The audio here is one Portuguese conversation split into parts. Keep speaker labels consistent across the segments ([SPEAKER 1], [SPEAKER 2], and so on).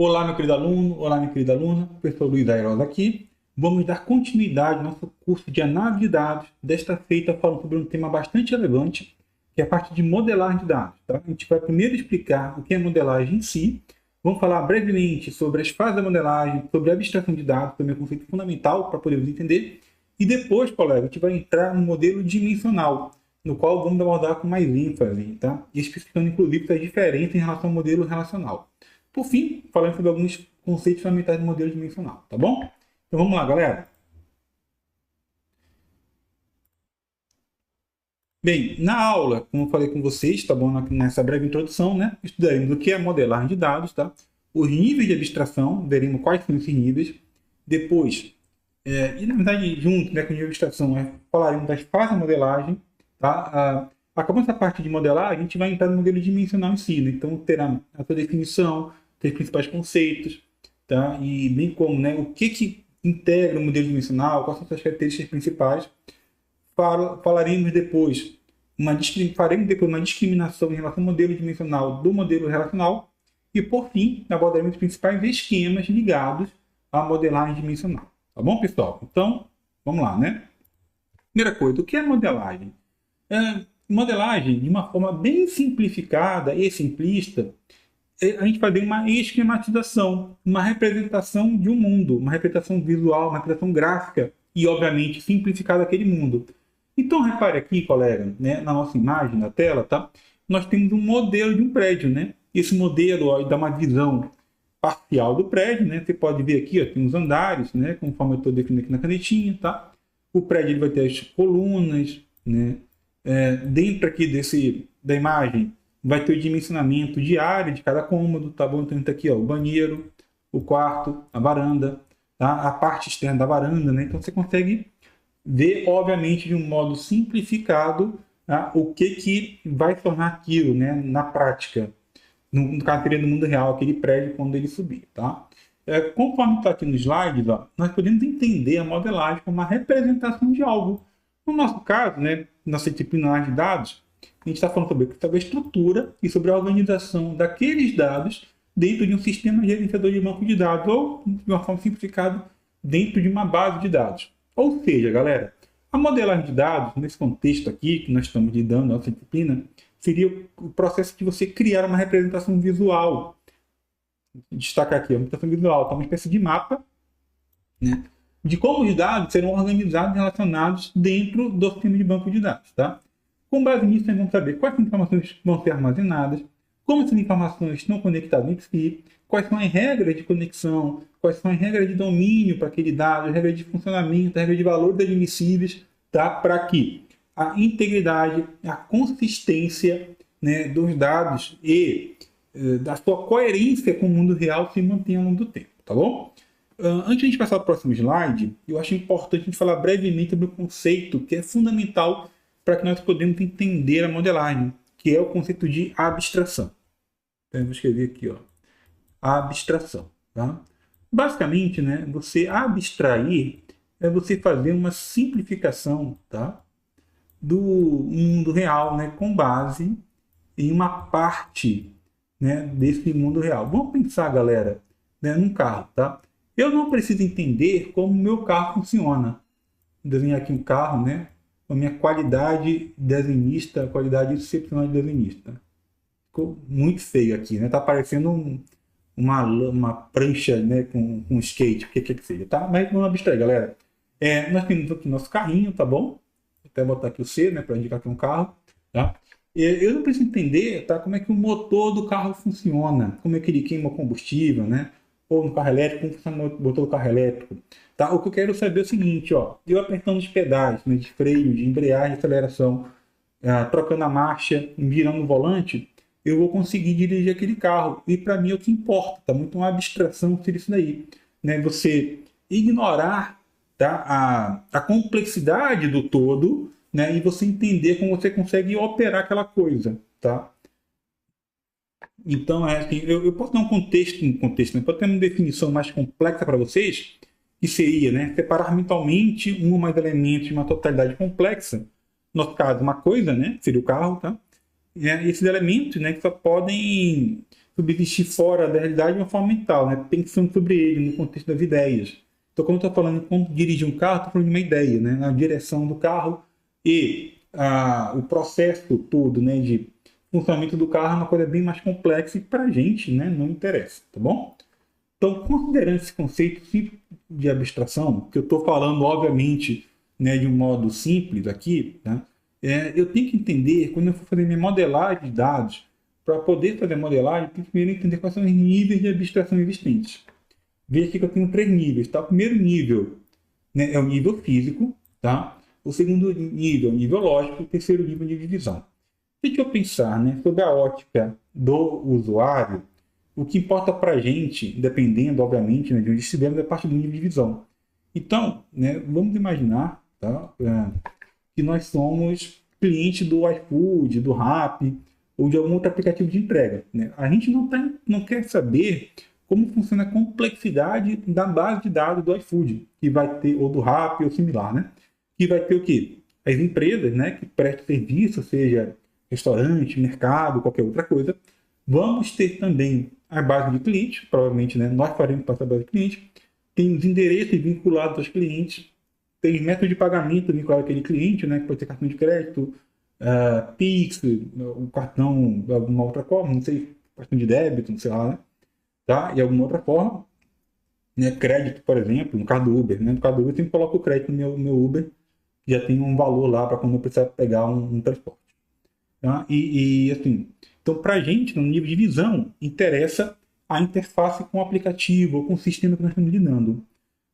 [SPEAKER 1] Olá, meu querido aluno, olá, minha querida aluna, professor Luiz Airosa aqui. Vamos dar continuidade ao nosso curso de análise de dados, desta feita falando sobre um tema bastante relevante, que é a parte de modelagem de dados. Tá? A gente vai primeiro explicar o que é modelagem em si, vamos falar brevemente sobre as fases da modelagem, sobre a abstração de dados, que também é um conceito fundamental para podermos entender, e depois, colega, a gente vai entrar no modelo dimensional, no qual vamos abordar com mais ênfase, tá? E especificando inclusive as diferenças em relação ao modelo relacional. Por fim, falando sobre alguns conceitos fundamentais do modelo dimensional, tá bom? Então vamos lá, galera. Bem, na aula, como eu falei com vocês, tá bom? Nessa breve introdução, né? Estudaremos o que é modelagem de dados, tá? Os níveis de abstração, veremos quais são esses níveis. Depois, e na verdade, junto né, com a nível de abstração, falaremos das fases da modelagem, tá? Acabando essa parte de modelagem, a gente vai entrar no modelo dimensional em si, né? Então terá a sua definição, os principais conceitos, tá? E bem como, né, o que integra o modelo dimensional, quais são as suas características principais. Falaremos depois faremos depois uma discriminação em relação ao modelo dimensional do modelo relacional e, por fim, abordaremos os principais esquemas ligados à modelagem dimensional. Tá bom, pessoal? Então, vamos lá, né? Primeira coisa, o que é modelagem? Modelagem, de uma forma bem simplificada e simplista, a gente fazer uma esquematização, uma representação de um mundo, uma representação visual, uma representação gráfica e, obviamente, simplificada daquele mundo. Então, repare aqui, colega, né, na nossa imagem, na tela, tá? Nós temos um modelo de um prédio, né? Esse modelo ó, dá uma visão parcial do prédio, né? Você pode ver aqui, ó, tem os andares, né? Conforme eu estou definindo aqui na canetinha, tá? O prédio ele vai ter as colunas, né? Dentro aqui da imagem vai ter o dimensionamento de área de cada cômodo, tá bom? Então tá aqui, ó, o banheiro, o quarto, a varanda, tá? A parte externa da varanda, né? Então você consegue ver, obviamente, de um modo simplificado, tá? O que vai tornar aquilo, né? Na prática, no caso seria no mundo real, aquele prédio quando ele subir, tá? Conforme está aqui no slide, ó, nós podemos entender a modelagem como uma representação de algo. No nosso caso, né, nossa disciplina de dados, a gente está falando sobre a estrutura e sobre a organização daqueles dados dentro de um sistema gerenciador de banco de dados ou, de uma forma simplificada, dentro de uma base de dados. Ou seja, galera, a modelagem de dados, nesse contexto aqui que nós estamos lidando na nossa disciplina, seria o processo de você criar uma representação visual. Destacar aqui a representação visual, tá? Uma espécie de mapa, né, de como os dados serão organizados e relacionados dentro do sistema de banco de dados. Tá? Com base nisso, nós vamos saber quais informações vão ser armazenadas, como essas informações estão conectadas entre si, quais são as regras de conexão, quais são as regras de domínio para aquele dado, as regras de funcionamento, as regras de valores admissíveis, tá? Para que a integridade, a consistência, né, dos dados e da sua coerência com o mundo real se mantenha ao longo do tempo, tá bom? Antes de a gente passar para o próximo slide, eu acho importante a gente falar brevemente sobre o conceito que é fundamental para que nós podemos entender a modelagem, que é o conceito de abstração. Então, eu vou escrever aqui, ó, abstração. Tá? Basicamente, né, você abstrair é você fazer uma simplificação, tá, do mundo real, né, com base em uma parte, né, desse mundo real. Vamos pensar, galera, né, num carro, tá? Eu não preciso entender como o meu carro funciona. Vou desenhar aqui um carro, né? Com a minha qualidade desenhista, qualidade excepcional de desenhista. Ficou muito feio aqui, né? Tá parecendo uma prancha, né? Com skate, o que quer que seja, tá? Mas vamos abstrair, galera. Nós temos aqui nosso carrinho, tá bom? Vou até botar aqui o C, né? Para indicar que é um carro, tá? Eu não preciso entender, tá? Como é que o motor do carro funciona, como é que ele queima combustível, né? Ou no carro elétrico, como funciona o motor do carro elétrico. Tá? O que eu quero saber é o seguinte, ó, eu apertando os pedais, né, de freio, de embreagem, de aceleração, trocando a marcha, virando o volante, eu vou conseguir dirigir aquele carro. E para mim é o que importa, tá? Muito uma abstração ser isso daí. Né? Você ignorar, tá, a complexidade do todo, né, e você entender como você consegue operar aquela coisa. Tá? Então, assim, eu posso dar um contexto, né? Pode ter uma definição mais complexa para vocês, que seria, né, separar mentalmente um ou mais elementos de uma totalidade complexa. No nosso caso, uma coisa, né, seria o carro, tá? E esses elementos, né, que só podem subsistir fora da realidade de uma forma mental, né? Pensando sobre ele no contexto das ideias. Então, quando eu estou falando em como dirigir um carro, estou falando de uma ideia, né? A direção do carro e o processo todo, né, de funcionamento do carro é uma coisa bem mais complexa e para a gente, né, não interessa, tá bom? Então, considerando esse conceito de abstração, que eu estou falando, obviamente, né, de um modo simples aqui, né, eu tenho que entender, quando eu for fazer minha modelagem de dados, para poder fazer a modelagem, eu tenho que primeiro entender quais são os níveis de abstração existentes. Veja aqui que eu tenho 3 níveis. Tá? O primeiro nível, né, é o nível físico, tá? O segundo nível é o nível lógico, o terceiro nível é o nível de visão. Se eu pensar, né, sobre a ótica do usuário, o que importa para a gente, dependendo, obviamente, né, de onde estivermos, é a parte do nível de visão. Então, né, vamos imaginar, tá, que nós somos cliente do iFood, do Rappi ou de algum outro aplicativo de entrega. Né? A gente não quer saber como funciona a complexidade da base de dados do iFood, que vai ter, ou do Rappi ou similar, né? Que vai ter o quê? As empresas, né, que prestam serviço, seja restaurante, mercado, qualquer outra coisa. Vamos ter também a base de clientes, provavelmente, né, nós faremos para a base de clientes. Tem os endereços vinculados aos clientes, tem método de pagamento vinculado àquele cliente, né, que pode ser cartão de crédito, Pix, o cartão de alguma outra forma, não sei, cartão de débito, não sei lá, né? Tá? E alguma outra forma, né? Crédito, por exemplo, no caso do Uber, né? No caso do Uber, eu sempre coloco o crédito no meu Uber, que já tem um valor lá para quando eu precisar pegar um transporte. Tá? Assim, então, para a gente, no nível de visão, interessa a interface com o aplicativo ou com o sistema que nós estamos lidando.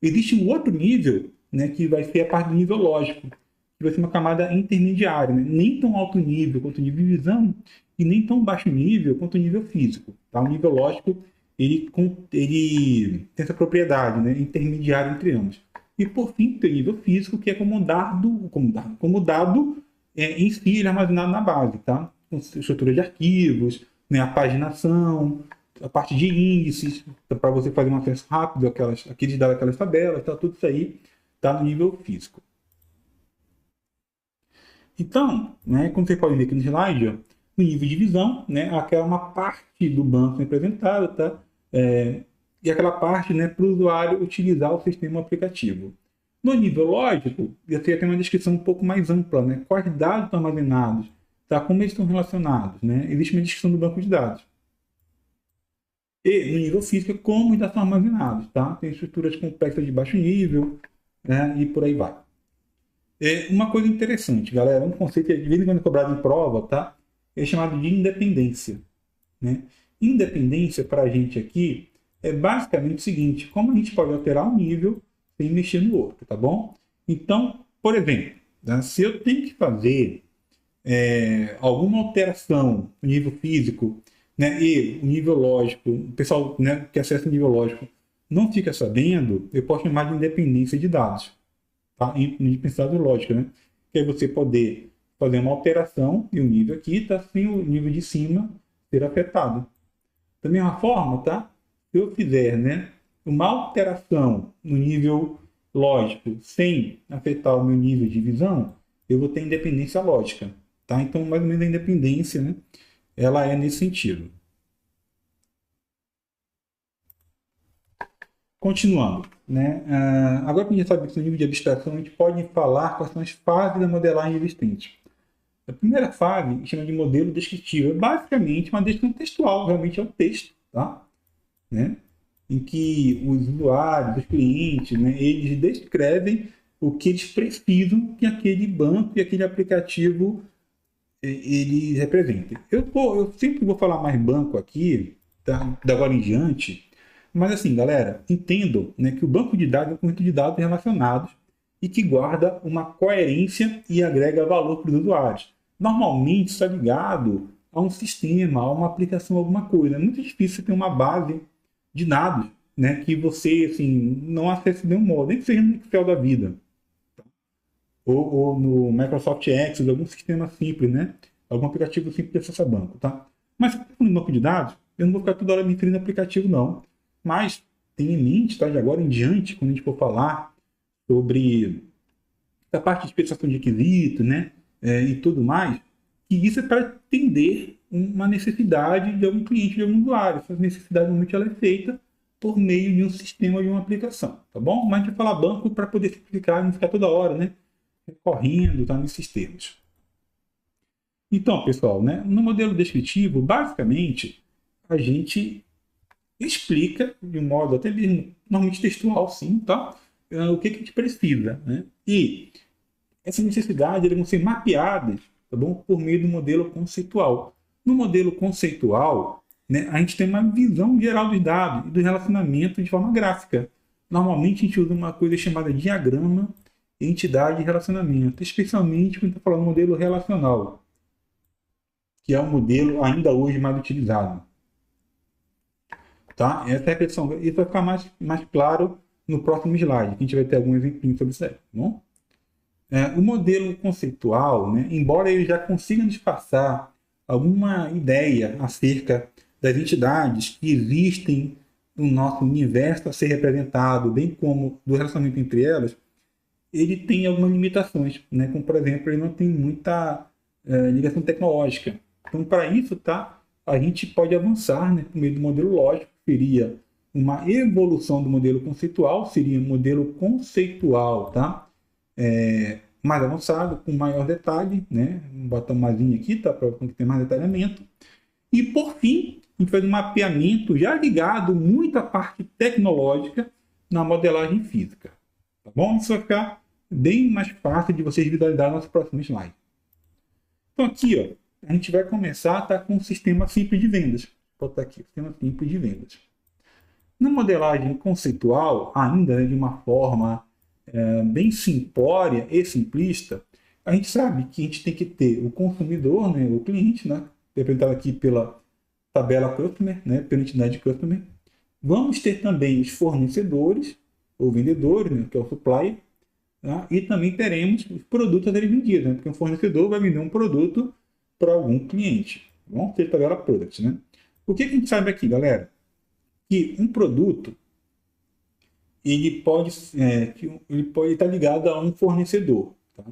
[SPEAKER 1] Existe um outro nível, né, que vai ser a parte do nível lógico, que vai ser uma camada intermediária, né? Nem tão alto nível quanto o nível de visão e nem tão baixo nível quanto o nível físico. Tá? O nível lógico ele tem essa propriedade, né, intermediária entre ambos. E por fim, tem o nível físico, que é como dado em si ele é armazenado na base, tá? Com estrutura de arquivos, né, a paginação, a parte de índices, para você fazer um acesso rápido àqueles dados, aquelas tabelas, tá? Tudo isso aí está no nível físico. Então, né, como você pode ver aqui no slide, ó, no nível de visão, né, aquela é uma parte do banco representada, tá? E aquela parte, né, para o usuário utilizar o sistema aplicativo. No nível lógico, você tem uma descrição um pouco mais ampla, né? Quais dados estão armazenados, tá? Como eles estão relacionados, né? Existe uma descrição do banco de dados. E no nível físico, como eles estão armazenados, tá? Tem estruturas complexas de baixo nível, né? E por aí vai. Uma coisa interessante, galera, um conceito que de vez em quando é cobrado em prova, tá? É chamado de independência, né? Independência para a gente aqui é basicamente o seguinte: como a gente pode alterar um nível sem mexer no outro, tá bom? Então, por exemplo, né, se eu tenho que fazer alguma alteração no nível físico, né, e o nível lógico, o pessoal, né, que acessa o nível lógico não fica sabendo, eu posso chamar de independência de dados, tá? Independência de lógica, né? Que é você poder fazer uma alteração e o nível aqui tá sem o nível de cima ser afetado. Da mesma forma, tá? Se eu fizer, né, uma alteração no nível lógico sem afetar o meu nível de visão, eu vou ter independência lógica, tá? Então, mais ou menos a independência, né, ela é nesse sentido. Continuando, né? Agora que a gente sabe que no nível de abstração, a gente pode falar quais são as fases da modelagem existente. A primeira fase chama de modelo descritivo. É basicamente uma descrição textual, realmente é um texto, tá? Né? Em que os usuários, os clientes, né, eles descrevem o que eles precisam que aquele banco e aquele aplicativo ele represente. Eu sempre vou falar mais banco aqui, tá? Da agora em diante, mas assim, galera, entendam, né, que o banco de dados é um conjunto de dados relacionados e que guarda uma coerência e agrega valor para os usuários. Normalmente está ligado a um sistema, a uma aplicação, alguma coisa. É muito difícil ter uma base de dados, né, que você assim, não acesse de nenhum modo, nem que seja no Excel da vida ou no Microsoft Access, algum sistema simples, né? Algum aplicativo simples de acesso a banco, tá? Mas se for no banco de dados, eu não vou ficar toda hora me referindo ao aplicativo, não. Mas tenha em mente, tá? De agora em diante, quando a gente for falar sobre a parte de especificação de requisitos, né? E tudo mais, que isso é para atender uma necessidade de algum cliente, de algum usuário. Essa necessidade normalmente ela é feita por meio de um sistema, de uma aplicação, tá bom? Mas a gente vai falar banco para poder simplificar e não ficar toda hora, né? Recorrendo, tá, nesses termos. Então, pessoal, né, no modelo descritivo, basicamente, a gente explica de um modo até mesmo normalmente textual, sim, tá? O que a gente precisa, né? E essas necessidades elas vão ser mapeadas, tá bom? Por meio do modelo conceitual. No modelo conceitual, né, a gente tem uma visão geral dos dados e do relacionamento de forma gráfica. Normalmente a gente usa uma coisa chamada diagrama, entidade e relacionamento, especialmente quando está falando do modelo relacional, que é o modelo ainda hoje mais utilizado. Tá? Essa é a questão. Isso vai ficar mais claro no próximo slide, que a gente vai ter algum exemplo sobre isso aí. Tá bom? O modelo conceitual, né, embora ele já consiga nos passar alguma ideia acerca das entidades que existem no nosso universo a ser representado, bem como do relacionamento entre elas, ele tem algumas limitações, né? Como, por exemplo, ele não tem muita ligação tecnológica. Então, para isso, tá, a gente pode avançar, né, por meio do modelo lógico, que seria uma evolução do modelo conceitual, seria um modelo conceitual, tá? Mais avançado, com maior detalhe, né? Vou botar uma linha aqui, tá? Para ter mais detalhamento. E, por fim, a gente faz um mapeamento já ligado muito à parte tecnológica na modelagem física. Tá bom? Isso vai ficar bem mais fácil de vocês visualizar no nosso próximo slide. Então, aqui, ó, a gente vai começar com um sistema simples de vendas. Vou botar aqui, sistema simples de vendas. Na modelagem conceitual, ainda, né, de uma forma bem simplória e simplista, a gente sabe que a gente tem que ter o consumidor, né, o cliente, né, representado aqui pela tabela Customer, né, pela entidade Customer. Vamos ter também os fornecedores, ou vendedores, né, que é o supplier, tá? E também teremos os produtos a serem vendidos, né, porque um fornecedor vai vender um produto para algum cliente. Vamos ter tabela Product. Né? O que a gente sabe aqui, galera? Que um produto ele pode estar ligado a um fornecedor, tá?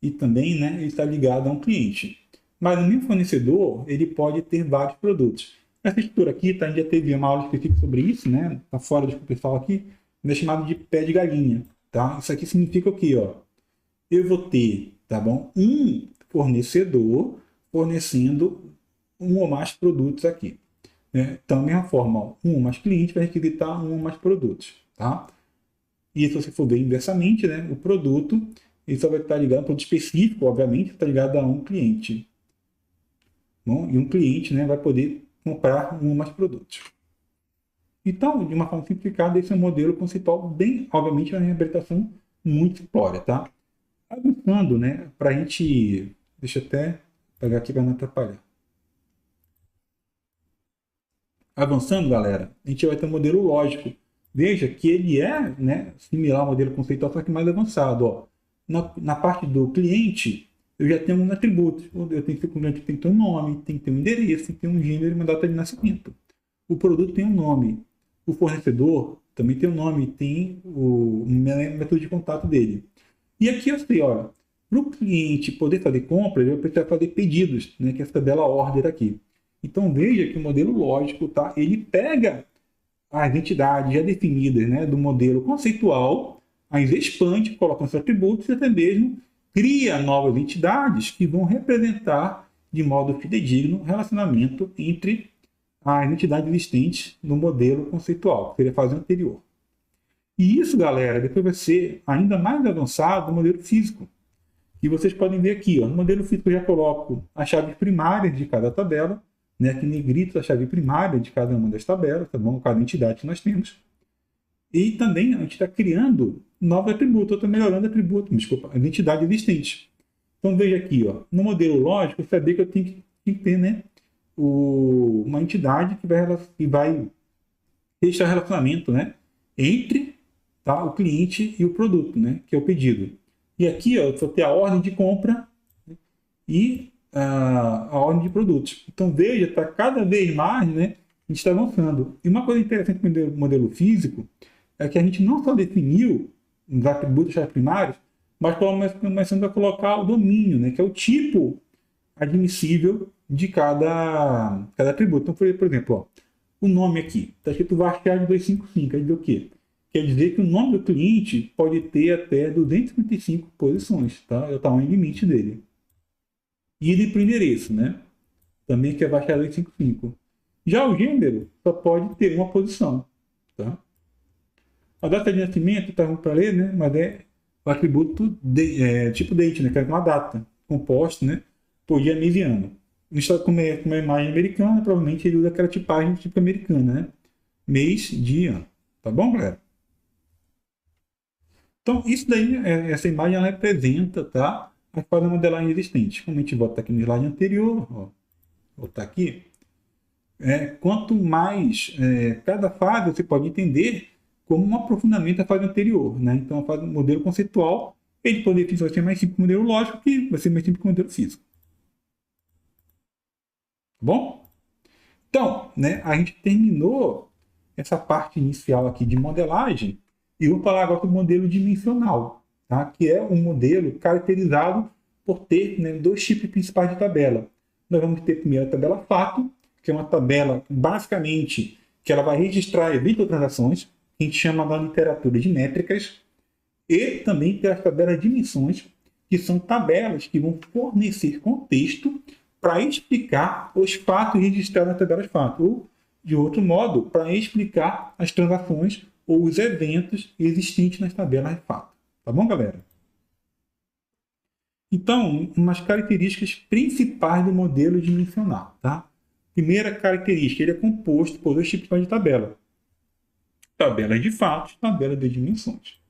[SPEAKER 1] E também, né, ele está ligado a um cliente. Mas o mesmo fornecedor ele pode ter vários produtos. Essa estrutura aqui, tá, a gente já teve uma aula específica sobre isso, né? Tá fora do pessoal aqui, é chamado de pé de galinha, tá? Isso aqui significa o quê, ó? Eu vou ter, tá bom? Um fornecedor fornecendo um ou mais produtos aqui. Né? Então, da mesma forma, ó, um ou mais cliente vai requisitar um ou mais produtos, tá? E se você for ver inversamente, né, o produto, ele só vai estar ligado a um produto específico, obviamente, está ligado a um cliente. Bom, e um cliente, né, vai poder comprar um ou mais produtos. Então, de uma forma simplificada, esse é um modelo conceitual bem, obviamente, uma interpretação muito simplória, tá? Avançando, né, para a gente... Deixa eu até pegar aqui para não atrapalhar. Avançando, galera, a gente vai ter um modelo lógico. Veja que ele é, né, similar ao modelo conceitual, só que mais avançado. Ó. Na parte do cliente, eu já tenho um atributo. Eu tenho que ter, tem que ter um nome, tem que ter um endereço, tem que ter um gênero e uma data de nascimento. O produto tem um nome. O fornecedor também tem um nome, tem o método de contato dele. E aqui eu sei, olha, para o cliente poder fazer compras, ele vai precisar fazer pedidos, né, que é essa tabela order aqui. Então veja que o modelo lógico, tá, ele pega as entidades já definidas, né, do modelo conceitual, as expande, coloca os atributos e até mesmo cria novas entidades que vão representar de modo fidedigno o relacionamento entre as entidades existentes no modelo conceitual, que seria a fase anterior. E isso, galera, depois vai ser ainda mais avançado no modelo físico. E vocês podem ver aqui, ó, no modelo físico eu já coloco as chaves primárias de cada tabela, né, aqui negrito a chave primária de cada uma das tabelas, tá bom? Cada entidade que nós temos. E também a gente está criando novos atributos, eu estou melhorando atributos, desculpa, as entidades existentes. Então veja aqui, ó, no modelo lógico, eu sabia que eu tenho que ter, né, uma entidade que vai deixar relacionamento, né, entre, tá, o cliente e o produto, né, que é o pedido. E aqui, ó, eu vou ter a ordem de compra, né, e a ordem de produtos. Então veja, está cada vez mais, né, a gente está avançando. E uma coisa interessante no modelo físico é que a gente não só definiu os atributos primários, mas começando a colocar o domínio, né, que é o tipo admissível de cada atributo. Então, por exemplo, ó, o nome aqui está escrito Varchar 255. Quer dizer o quê? Quer dizer que o nome do cliente pode ter até 255 posições, tá? É o tamanho limite dele. E ele para o endereço, né? Também que é Varchar 255. Já o gênero só pode ter uma posição, tá? A data de nascimento está para ler, né? Mas é o atributo tipo date, né? Que é uma data composta, né? Por dia, mês e ano. No estado como é imagem americana, provavelmente ele usa aquela tipagem tipo americana, né? Mês, dia, ano. Tá bom, galera? Então, isso daí, essa imagem ela representa, tá? A fase da modelagem existente. Como a gente volta aqui no slide anterior, ó, vou voltar aqui. Quanto mais cada fase você pode entender como um aprofundamento da fase anterior, né? Então, a fase do modelo conceitual, ele poderia ser mais simples que o modelo lógico, que vai ser mais simples que o modelo físico. Tá bom? Então, né, a gente terminou essa parte inicial aqui de modelagem e vou falar agora do modelo dimensional, tá? Que é um modelo caracterizado por ter, né, dois tipos principais de tabela. Nós vamos ter primeiro a tabela fato, que é uma tabela basicamente que ela vai registrar eventos ou transações, que a gente chama na literatura de métricas, e também tem as tabelas de dimensões, que são tabelas que vão fornecer contexto para explicar os fatos registrados na tabela de fato, ou, de outro modo, para explicar as transações ou os eventos existentes nas tabelas de fato. Tá bom, galera? Então, umas características principais do modelo dimensional. Tá? Primeira característica, ele é composto por dois tipos de tabela. Tabela de fatos, tabela de dimensões.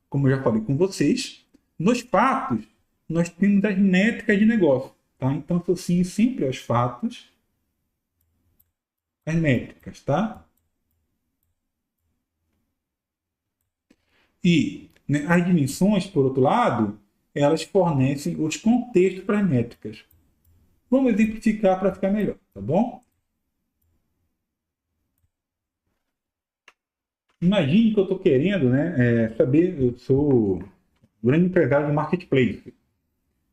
[SPEAKER 1] Como eu já falei com vocês, nos fatos, nós temos as métricas de negócio. Tá? Então, associe sempre aos fatos as métricas. Tá? E, né, as dimensões, por outro lado, elas fornecem os contextos para as métricas. Vamos exemplificar para ficar melhor, tá bom? Imagine que eu estou querendo, né, saber, eu sou grande empresário de marketplace.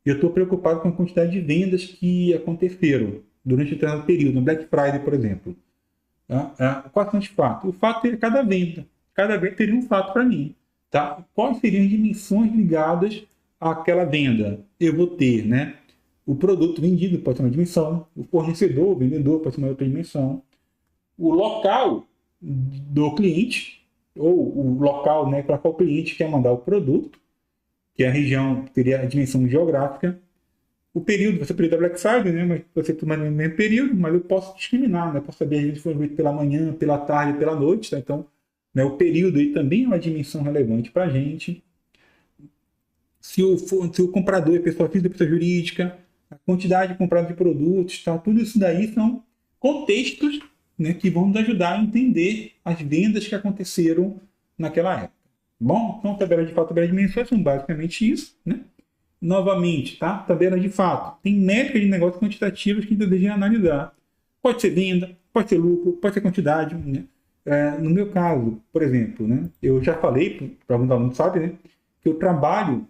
[SPEAKER 1] E eu estou preocupado com a quantidade de vendas que aconteceram durante o determinado período, no Black Friday, por exemplo. Quais são os fatos? O fato é cada venda. Cada venda teria um fato para mim. Tá? Quais seriam as dimensões ligadas àquela venda? Eu vou ter, né, o produto vendido, pode ser uma dimensão. O fornecedor, o vendedor, pode ser uma outra dimensão. O local do cliente, ou o local, né, para qual cliente quer mandar o produto, que é a região, teria a dimensão geográfica. O período, você período da Black Friday, né? Mas você tomar no mesmo período, mas eu posso discriminar, né? Posso saber se foi feito pela manhã, pela tarde, pela noite, tá? Então, né, o período aí também é uma dimensão relevante para a gente. Se o comprador é pessoa física, pessoa jurídica, a quantidade de comprado de produtos, tá? Tudo isso daí são contextos, né, que vão nos ajudar a entender as vendas que aconteceram naquela época. Bom, então tabela de fato, tabela de dimensões são basicamente isso, né? Novamente, tá? Tabela de fato. Tem métricas de negócio quantitativas que a gente deseja analisar. Pode ser venda, pode ser lucro, pode ser quantidade. Né? No meu caso, por exemplo, né? Eu já falei, para alguns alunos sabem, né? Que eu trabalho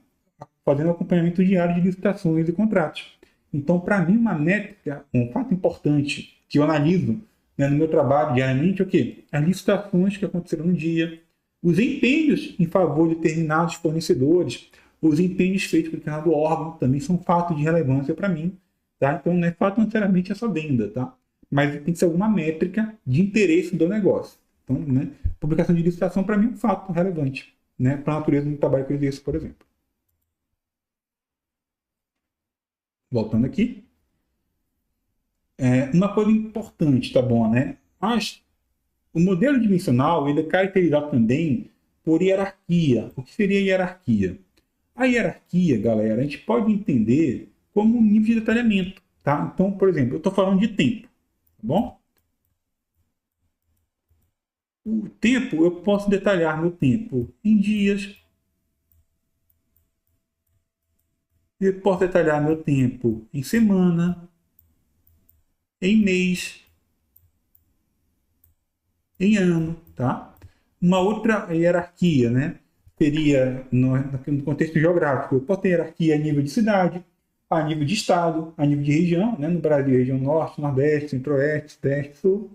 [SPEAKER 1] fazendo acompanhamento diário de licitações e contratos. Então, para mim, uma métrica, um fato importante que eu analiso, né, no meu trabalho diariamente é o quê? As licitações que aconteceram no dia, os empenhos em favor de determinados fornecedores, os empenhos feitos por determinado órgão também são fatos de relevância para mim. Tá? Então, não é fato necessariamente essa venda, tá? Mas tem que ser alguma métrica de interesse do negócio. Então, né, publicação de licitação, para mim, é um fato relevante, né, para a natureza do trabalho que eu exerço, por exemplo. Voltando aqui. Uma coisa importante, tá bom, né? O modelo dimensional ele é caracterizado também por hierarquia. O que seria hierarquia? A hierarquia, galera, a gente pode entender como um nível de detalhamento, tá? Então, por exemplo, eu estou falando de tempo, tá bom? O tempo, eu posso detalhar meu tempo em dias, eu posso detalhar meu tempo em semana, em mês, em ano, tá? Uma outra hierarquia, né? Seria no contexto geográfico. Eu posso ter hierarquia a nível de cidade, a nível de estado, a nível de região, né? No Brasil, região norte, nordeste, centro-oeste, sudeste, sul.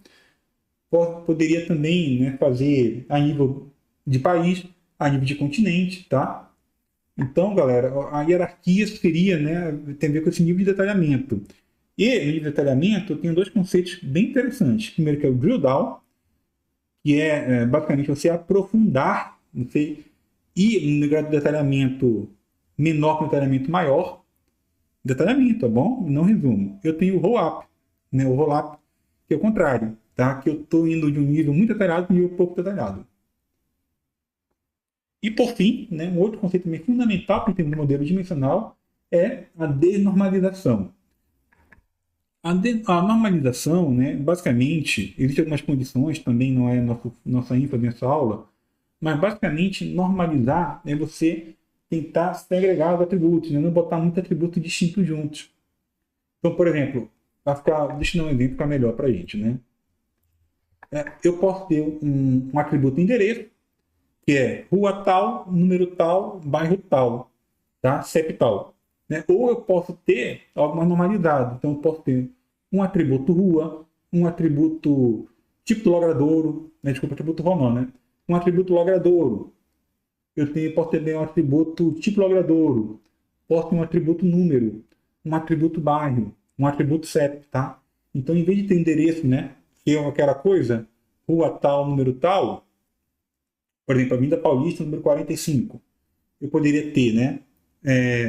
[SPEAKER 1] Poderia também, né, fazer a nível de país, a nível de continente, tá? Então, galera, a hierarquia seria, né, tem a ver com esse nível de detalhamento. E no nível de detalhamento, eu tenho dois conceitos bem interessantes. Primeiro, que é o drill down, que é basicamente você aprofundar, você ir no grau de detalhamento menor para um detalhamento maior. Detalhamento, tá bom? Não resumo. Eu tenho o roll-up, né? O roll-up, que é o contrário, tá? Que eu estou indo de um nível muito detalhado para um nível pouco detalhado. E por fim, né, um outro conceito também fundamental para entender o modelo dimensional é a desnormalização. A normalização, né, basicamente, existem algumas condições, também não é nossa ênfase nessa aula, mas basicamente normalizar é você tentar segregar os atributos, né, não botar muitos atributos distintos juntos. Então, por exemplo, deixa eu dar um exemplo para melhor para a gente. Né? Eu posso ter um atributo endereço, que é rua tal, número tal, bairro tal, tá? CEP tal. Né? Ou eu posso ter algo mais normalizado. Então, eu posso ter um atributo rua, um atributo tipo do logradouro, né? Desculpa, atributo romano, né? Um atributo logradouro. Posso ter também um atributo tipo logradouro. Posso ter um atributo número, um atributo bairro, um atributo CEP, tá? Então, em vez de ter endereço, né? Que é aquela coisa, rua tal, número tal, por exemplo, Avenida Paulista, número 45. Eu poderia ter, né?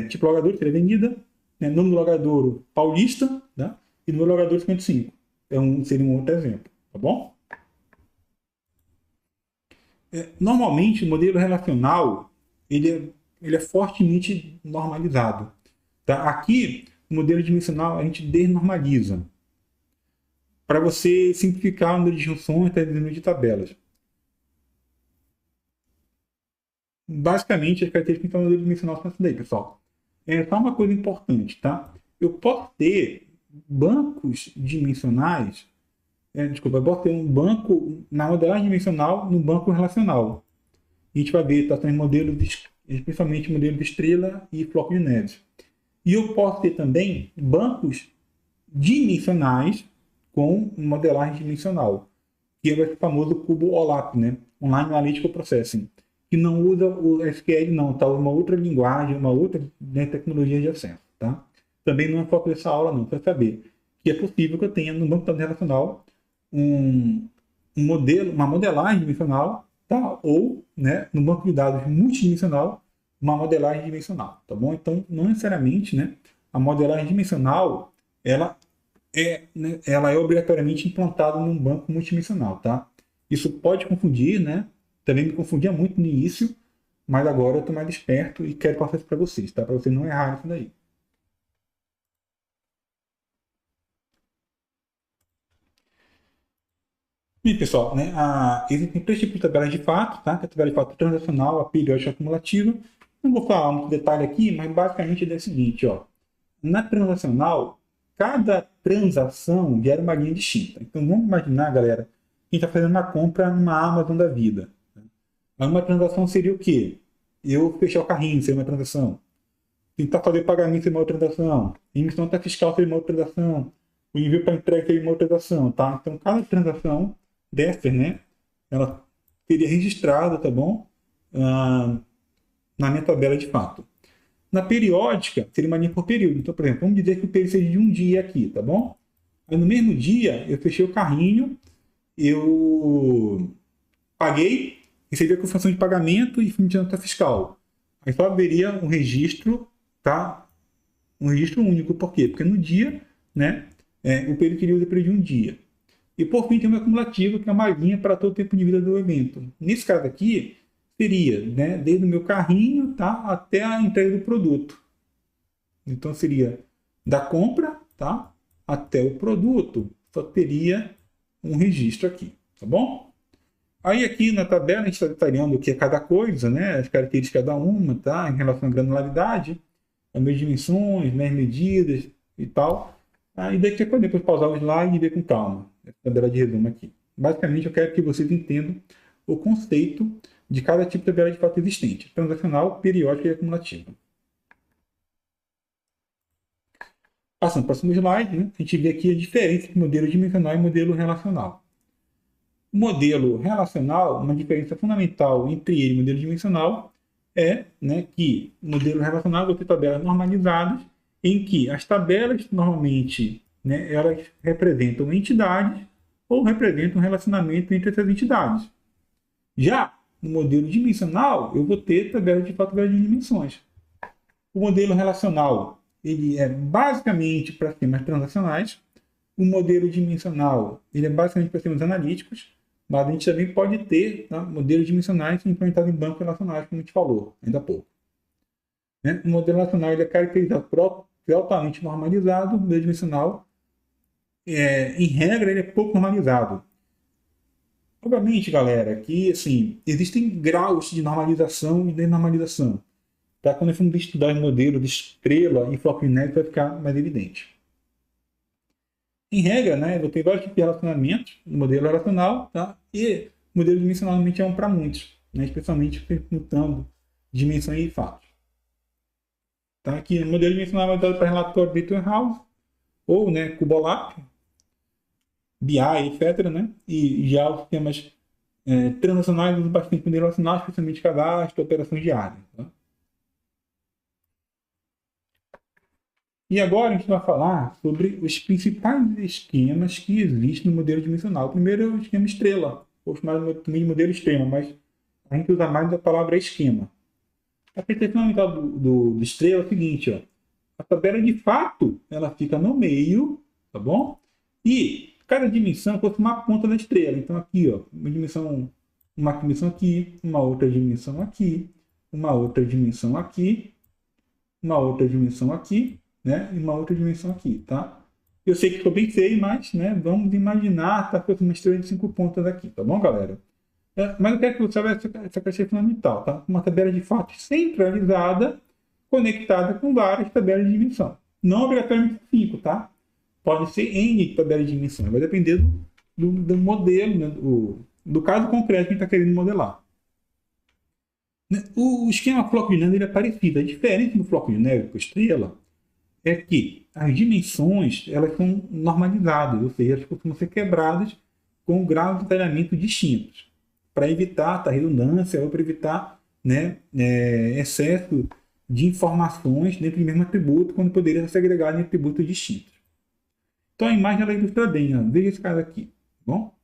[SPEAKER 1] Tipo logador, seria avenida, né, nome do logadouro Paulista, né, e número do logador 55. Então, seria um outro exemplo, tá bom? Normalmente, o modelo relacional, ele é fortemente normalizado. Tá? Aqui, o modelo dimensional, a gente desnormaliza. Para você simplificar o número de junções e o número de tabelas. Basicamente, as características do modelo dimensional são essas daí, pessoal. Só uma coisa importante, tá? Eu posso ter bancos dimensionais, desculpa, eu posso ter um banco na modelagem dimensional no banco relacional. A gente vai ver tá, modelos, especialmente modelos de estrela e floco de neve. E eu posso ter também bancos dimensionais com modelagem dimensional, que é o famoso cubo OLAP, né? Online Analytical Processing, que não usa o SQL não, tá? Uma outra linguagem, uma outra, né, tecnologia de acesso, tá? Também não é foco dessa aula não, para saber que é possível que eu tenha no banco de dados relacional um modelo, uma modelagem dimensional, tá? Ou, né, no banco de dados multidimensional, uma modelagem dimensional, tá bom? Então, não necessariamente, né, a modelagem dimensional, ela é obrigatoriamente implantada num banco multidimensional, tá? Isso pode confundir, né? Também me confundia muito no início, mas agora eu estou mais esperto e quero passar isso para vocês, tá? Para vocês não errarem isso daí. Bem, pessoal, né, existem três tipos de tabelas de fato, tá? Que é a tabela de fato transacional, a periódica e a acumulativa. Não vou falar muito detalhe aqui, mas basicamente é o seguinte, ó. Na transacional, cada transação gera uma linha distinta. Então vamos imaginar, galera, que a gente está fazendo uma compra numa Amazon da vida. Aí uma transação seria o quê? Eu fechar o carrinho, seria uma transação. Tentar fazer pagamento seria uma outra transação. Emissão nota fiscal seria uma outra transação. O envio para entrega seria uma outra transação, tá? Então cada transação dessas, né? Ela seria registrada, tá bom? Na minha tabela de fato. Na periódica, seria uma linha por período. Então, por exemplo, vamos dizer que o período seja de um dia aqui, tá bom? Aí no mesmo dia, eu fechei o carrinho, eu paguei, recebi a confirmação de pagamento e fui de nota fiscal. Aí só haveria um registro, tá? Um registro único. Por quê? Porque no dia, né, o período que ele usa é o período de um dia. E por fim tem uma acumulativa, que é uma linha para todo o tempo de vida do evento. Nesse caso aqui, seria, né, desde o meu carrinho, tá, até a entrega do produto. Então seria da compra, tá, até o produto. Só teria um registro aqui, tá bom? Aí aqui na tabela a gente está detalhando o que é cada coisa, né, as características de cada uma, tá, em relação à granularidade, as dimensões, né, medidas e tal. Aí daqui você pode depois pausar o slide e ver com calma. Essa tabela de resumo aqui. Basicamente eu quero que vocês entendam o conceito de cada tipo de tabela de fato existente: transacional, periódica e acumulativa. Passando para o próximo slide, né, a gente vê aqui a diferença entre modelo dimensional e modelo relacional. O modelo relacional, uma diferença fundamental entre ele e o modelo dimensional é, né, que no modelo relacional você tem tabelas normalizadas, em que as tabelas normalmente, né, elas representam entidades ou representam um relacionamento entre essas entidades. Já no modelo dimensional, eu vou ter tabelas de tabelas de dimensões. O modelo relacional ele é basicamente para sistemas transacionais. O modelo dimensional ele é basicamente para sistemas analíticos, mas a gente também pode ter, tá, modelos dimensionais implementados em bancos relacionais, como a gente falou ainda há pouco. Né? O modelo relacional ele é caracterizado por ser altamente normalizado. O modelo dimensional, em regra, ele é pouco normalizado. Obviamente, galera, que assim, existem graus de normalização e desnormalização. Para quando formos estudar o modelo de estrela e floco de neve, vai ficar mais evidente. Em regra, né, eu tenho vários tipos de relacionamentos no modelo relacional, tá? E o modelo dimensional normalmente é um para muitos, né? Especialmente perguntando dimensões e fatos. Tá? Aqui o modelo dimensional é dado para relatório Bittenhouse, ou, né, Cubolap, BI, etc. Né? E já os sistemas transacionais usam bastante modelo relacional, especialmente cadastro, operações diárias. Tá? E agora a gente vai falar sobre os principais esquemas que existem no modelo dimensional. O primeiro é o esquema estrela, ou chamado também de modelo extremo, mas a gente usa mais a palavra esquema. A percepção fundamental do estrela é o seguinte, ó. A tabela de fato ela fica no meio, tá bom? E cada dimensão fosse uma ponta da estrela. Então aqui, ó, uma dimensão aqui, uma outra dimensão aqui, uma outra dimensão aqui, uma outra dimensão aqui, né? E uma outra dimensão aqui, tá? Eu sei que ficou bem feio, mas, né? Vamos imaginar tá fosse uma estrela de 5 pontas aqui, tá bom, galera? Mas eu quero que você saiba essa característica fundamental, tá? Uma tabela de fato centralizada, conectada com várias tabelas de dimensão. Não obrigatoriamente 5, tá? Pode ser N tabelas de dimensão, vai depender do modelo, né? do caso concreto que a gente está querendo modelar. O esquema floco de neve é parecido. A diferença do floco de neve com a estrela é que as dimensões elas são normalizadas, ou seja, elas costumam ser quebradas com graus de detalhamento distintos, para evitar redundância ou para evitar, né, excesso de informações dentro do mesmo atributo, quando poderia ser segregado em atributos distintos. Então a imagem ela ilustra bem, ó. Veja esse caso aqui, tá bom?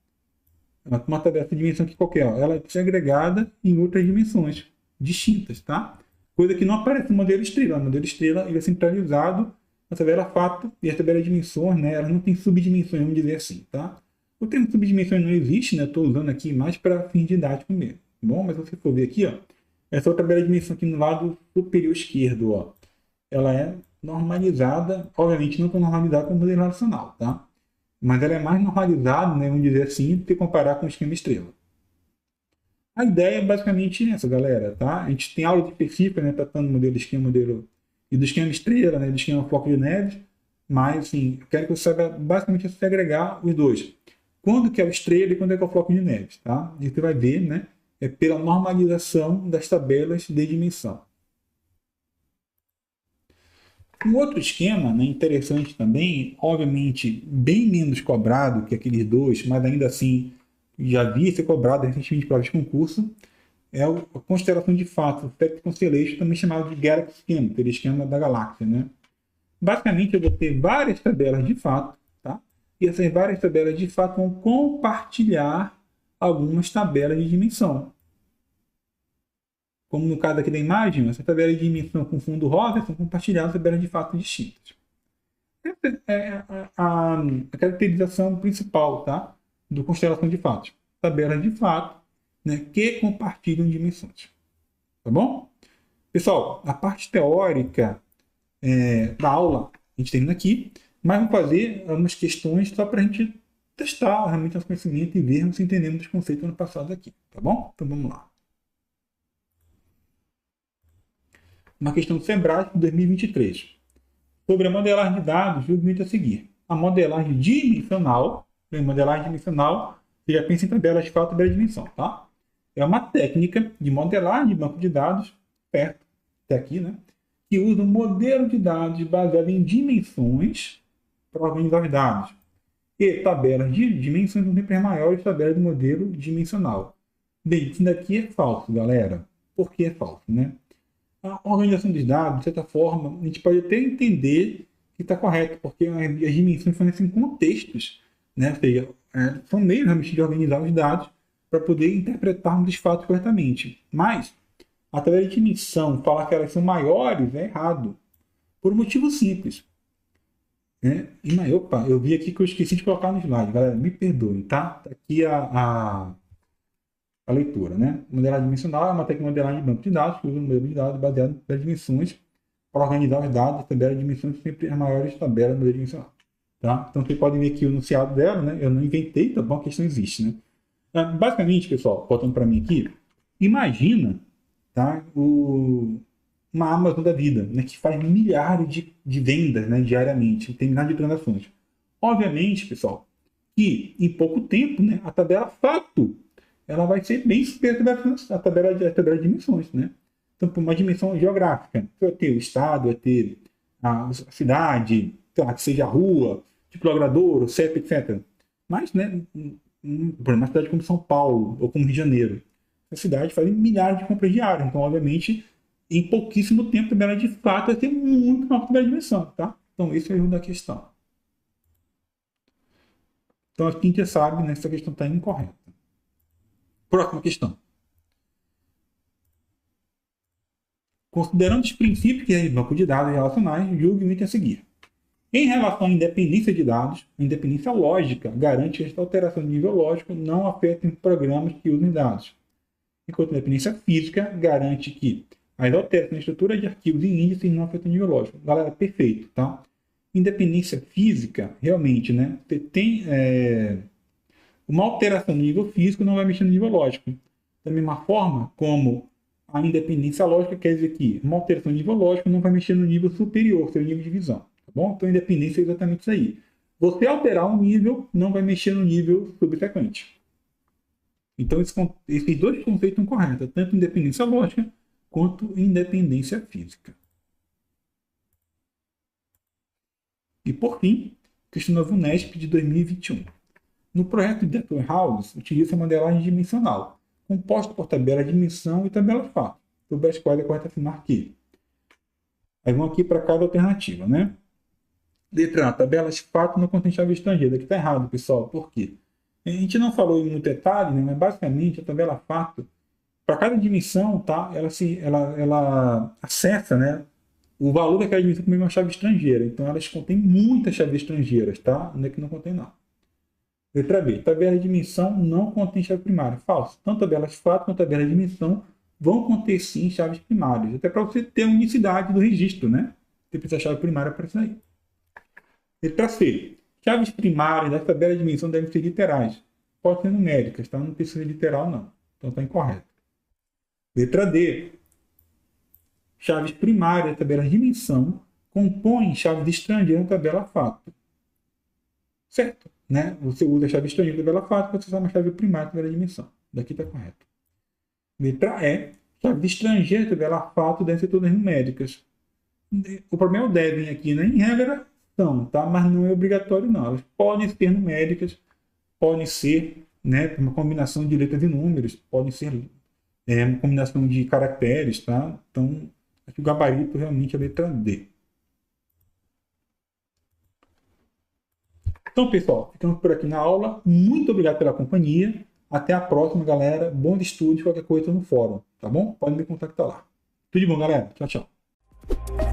[SPEAKER 1] Uma tabela de dimensão aqui qualquer, ó. Ela é segregada em outras dimensões distintas, tá? Coisa que não aparece no modelo estrela. O modelo estrela ele é centralizado na tabela fato e a tabela de dimensões, né? Ela não tem subdimensões, vamos dizer assim, tá? O termo subdimensões não existe, né? Estou usando aqui mais para fins didáticos mesmo, tá bom? Mas se você for ver aqui, ó, essa outra tabela de dimensão aqui no lado superior esquerdo, ó, ela é normalizada, obviamente não tão normalizada como o modelo relacional, tá? Mas ela é mais normalizada, né, vamos dizer assim, do que comparar com o esquema estrela. A ideia é basicamente essa, galera, tá? A gente tem aula específica, né, tratando do modelo esquema, modelo e do esquema estrela, né, do esquema floco de neve, mas, assim, eu quero que você saiba basicamente segregar os dois. Quando que é o estrela e quando é que é o floco de neve, tá? E você vai ver, né, é pela normalização das tabelas de dimensão. Um outro esquema, né, interessante também, obviamente bem menos cobrado que aqueles dois, mas ainda assim já havia ser cobrado recentemente para de concurso, é a constelação de fato, o Fact Constellation, também chamado de Galaxy Schema, aquele esquema da galáxia. Né? Basicamente, eu vou ter várias tabelas de fato, tá? E essas várias tabelas de fato vão compartilhar algumas tabelas de dimensão. Como no caso aqui da imagem, essa tabela de dimensão com fundo rosa são compartilhadas tabelas de fato distintas. Essa é a caracterização principal, tá? Do constelação de fatos. Tabelas de fato, né, que compartilham dimensões. Tá bom? Pessoal, a parte teórica da aula a gente termina aqui, mas vamos fazer algumas questões só para a gente testar realmente nosso conhecimento e vermos se entendemos os conceitos no passado aqui. Tá bom? Então vamos lá. Uma questão do SEBRAE de 2023. Sobre a modelagem de dados, julgamento a seguir. A modelagem dimensional, você já pensa em tabelas de fato e tabela de dimensão, tá? É uma técnica de modelagem de banco de dados, perto, até aqui, né? que usa um modelo de dados baseado em dimensões para organizar os dados. E tabelas de dimensões são sempre as maiores tabelas do modelo dimensional. Bem, isso daqui é falso, galera. Por que é falso, né? A organização dos dados, de certa forma, a gente pode até entender que está correto, porque as dimensões fornecem contextos, né? Ou seja, são meios realmente de organizar os dados para poder interpretarmos os fatos corretamente. Mas, a tabela de dimensão falar que elas são maiores é errado. Por um motivo simples. Né? Opa, eu vi aqui que eu esqueci de colocar no slide, galera. Me perdoem, tá? Tá aqui a leitura, né? Modelagem dimensional é uma técnica de modelagem de banco de dados que usa um modelo de dados baseado nas dimensões para organizar os dados. A tabela de dimensões é sempre as maiores tabelas do modelo dimensional. Tá? Então, vocês podem ver aqui o enunciado dela, né? Eu não inventei, tá bom? A questão existe, né? Basicamente, pessoal, voltando para mim aqui, imagina, tá? Uma Amazon da vida, né? Que faz milhares de vendas, né? Diariamente, tem milhares de transações. Obviamente, pessoal, que em pouco tempo, né? A tabela fato ela vai ser bem superior à tabela de dimensões, né? Então, por uma dimensão geográfica, você vai ter o estado, vai ter a cidade, lá, que seja a rua, tipo logrador, o CEP, etc. Mas, né, por uma cidade como São Paulo ou como Rio de Janeiro, a cidade faz milhares de compras diárias. Então, obviamente, em pouquíssimo tempo, a tabela de fato vai ter muito maior tabela de dimensão, tá? Então, esse é o erro da questão. Então, aqui a gente já sabe, né, que essa questão está incorreta. Próxima questão. Considerando os princípios que regem banco de dados relacionais, julgue o item a seguir. Em relação à independência de dados, a independência lógica garante que esta alteração de nível lógico não afeta programas que usem dados, enquanto a independência física garante que as alterações na estrutura de arquivos e índices não afetam o nível lógico. Galera, perfeito, tá? Independência física, realmente, né? Tem uma alteração no nível físico não vai mexer no nível lógico. Da mesma forma como a independência lógica quer dizer que uma alteração no nível lógico não vai mexer no nível superior, seu nível de visão. Tá bom? Então, independência é exatamente isso aí. Você alterar um nível não vai mexer no nível subsequente. Então, esses dois conceitos são corretos, tanto independência lógica quanto independência física. E, por fim, questão da VUNESP de 2021. No projeto de Data Warehouse, utiliza a modelagem dimensional, composta por tabela de dimensão e tabela fato, sobre as quais é correto afirmar que. Aí vamos aqui para cada alternativa, né? Letra A, tabelas fato não contém chave estrangeira. Aqui está errado, pessoal. Por quê? A gente não falou em muito detalhe, né? Mas basicamente a tabela fato, para cada dimensão, tá? Ela acessa, né? O valor daquela dimensão como uma chave estrangeira. Então elas contêm muitas chaves estrangeiras, tá? Onde é que não contém não. Letra B. Tabela de dimensão não contém chave primária. Falso. Tanto tabelas fato quanto tabela de dimensão vão conter sim chaves primárias. Até para você ter a unicidade do registro, né? Você precisa da chave primária para isso aí. Letra C. Chaves primárias da tabela de dimensão devem ser literais. Pode ser numéricas, tá? Não precisa ser literal, não. Então está incorreto. Letra D. Chaves primárias da tabela de dimensão compõem chaves estrangeiras na tabela fato. Certo? Né? Você usa a chave estrangeira da tabela fato para acessar uma chave primária da tabela de dimensão. Daqui está correto. Letra E. Chaves estrangeiras da tabela fato devem ser todas numéricas. O problema é o devem aqui, né? Em regra, são, tá? Mas não é obrigatório, não. Elas podem ser numéricas, podem ser, né, uma combinação de letras e números, podem ser uma combinação de caracteres, tá? Então, acho que o gabarito realmente é a letra D. Então, pessoal, ficamos por aqui na aula. Muito obrigado pela companhia. Até a próxima, galera. Bons estudos, qualquer coisa no fórum, tá bom? Pode me contactar lá. Tudo de bom, galera. Tchau, tchau.